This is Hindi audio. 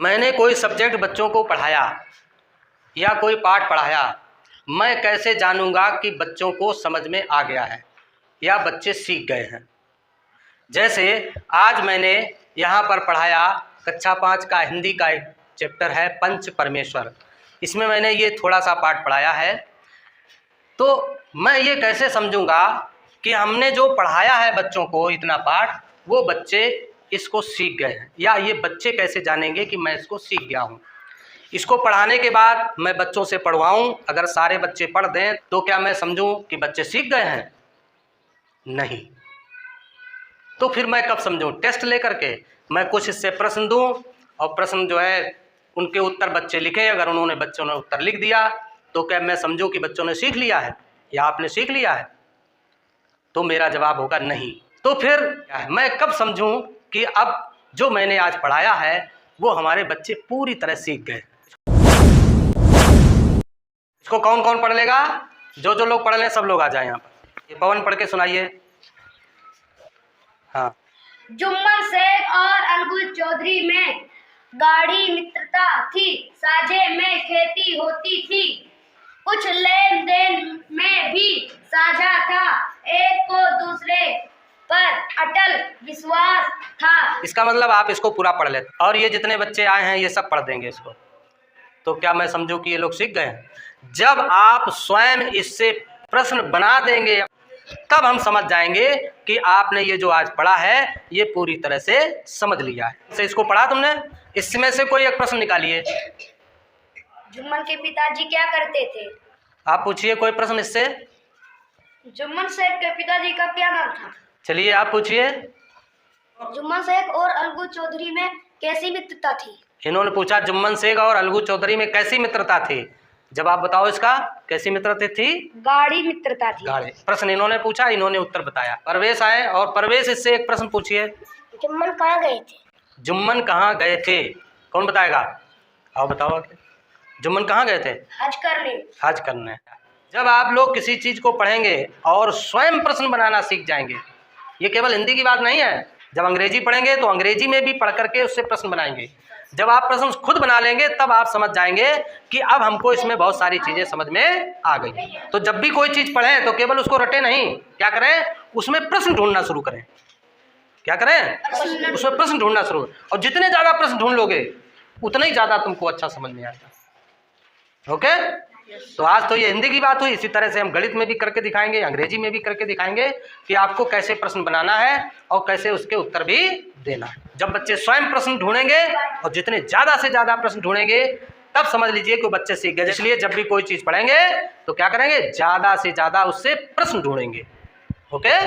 मैंने कोई सब्जेक्ट बच्चों को पढ़ाया या कोई पाठ पढ़ाया, मैं कैसे जानूंगा कि बच्चों को समझ में आ गया है या बच्चे सीख गए हैं। जैसे आज मैंने यहाँ पर पढ़ाया कक्षा 5 का हिंदी का एक चैप्टर है पंच परमेश्वर। इसमें मैंने ये थोड़ा सा पाठ पढ़ाया है, तो मैं ये कैसे समझूंगा कि हमने जो पढ़ाया है बच्चों को इतना पाठ, वो बच्चे इसको सीख गए हैं, या ये बच्चे कैसे जानेंगे कि मैं इसको सीख गया हूँ। इसको पढ़ाने के बाद मैं बच्चों से पढ़वाऊँ, अगर सारे बच्चे पढ़ दें तो क्या मैं समझूं कि बच्चे सीख गए हैं? नहीं। तो फिर मैं कब समझूं? टेस्ट लेकर के मैं कुछ इससे प्रश्न दूं और प्रश्न जो है उनके उत्तर बच्चे लिखें। अगर उन्होंने बच्चों ने उत्तर लिख दिया तो क्या मैं समझूं कि बच्चों ने सीख लिया है या आपने सीख लिया है? तो मेरा जवाब होगा नहीं। तो फिर मैं कब समझूं कि अब जो मैंने आज पढ़ाया है वो हमारे बच्चे पूरी तरह सीख गए? इसको कौन कौन पढ़ लेगा? जो जो लोग पढ़ लें सब लोग आ जाए यहाँ पर। ये पवन पढ़ के सुनाइए। हाँ। जुम्मन शेख और अलगुल चौधरी में गाढ़ी मित्रता थी, साझे में खेती होती थी, कुछ लेन देन में भी साझा था, एक को दूसरे पर अटल विश्वास था। इसका मतलब आप इसको पूरा पढ़ लेते, और ये जितने बच्चे आए हैं ये सब पढ़ देंगे इसको, तो क्या मैं समझूं कि ये लोग सीख गए हैं? जब आप स्वयं इससे प्रश्न बना देंगे तब हम समझ जाएंगे कि आपने ये जो आज पढ़ा है ये पूरी तरह से समझ लिया है। से इसको पढ़ा तुमने, इसमें से कोई एक प्रश्न निकालिए। जुम्मन के पिताजी क्या करते थे? आप पूछिए कोई प्रश्न इससे। जुम्मन शेख के पिताजी का क्या नाम था? चलिए आप पूछिए। जुम्मन शेख और अलगू चौधरी में कैसी मित्रता थी? इन्होंने पूछा जुम्मन शेख और अलगू चौधरी में कैसी मित्रता थी। जवाब बताओ इसका, कैसी मित्रता थी? गाढ़ी मित्रता थी। गाढ़ी। प्रश्न इन्होंने पूछा, इन्होंने उत्तर बताया। परवेश आए, और परवेश इससे एक प्रश्न पूछिए। जुम्मन कहाँ गए थे? जुम्मन कहाँ गए थे? कौन बताएगा? आओ बताओ। जुम्मन कहाँ गए थे? हज करने। हज करने। जब आप लोग किसी चीज़ को पढ़ेंगे और स्वयं प्रश्न बनाना सीख जाएंगे, ये केवल हिंदी की बात नहीं है, जब अंग्रेजी पढ़ेंगे तो अंग्रेजी में भी पढ़ करके उससे प्रश्न बनाएंगे। जब आप प्रश्न खुद बना लेंगे तब आप समझ जाएंगे कि अब हमको इसमें बहुत सारी चीज़ें समझ में आ गई। तो जब भी कोई चीज़ पढ़ें तो केवल उसको रटे नहीं, क्या करें? उसमें प्रश्न ढूंढना शुरू करें। क्या करें? उसमें प्रश्न ढूंढना शुरू, और जितने ज़्यादा प्रश्न ढूंढ लोगे उतना ही ज़्यादा तुमको अच्छा समझ में आएगा। ओके? तो आज तो ये हिंदी की बात हुई, इसी तरह से हम गणित में भी करके दिखाएंगे, अंग्रेजी में भी करके दिखाएंगे कि आपको कैसे प्रश्न बनाना है और कैसे उसके उत्तर भी देना है। जब बच्चे स्वयं प्रश्न ढूंढेंगे और जितने ज़्यादा से ज़्यादा प्रश्न ढूंढेंगे तब समझ लीजिए कि बच्चे सीख गए। इसलिए जब भी कोई चीज़ पढ़ेंगे तो क्या करेंगे? ज़्यादा से ज़्यादा उससे प्रश्न ढूंढेंगे। ओके?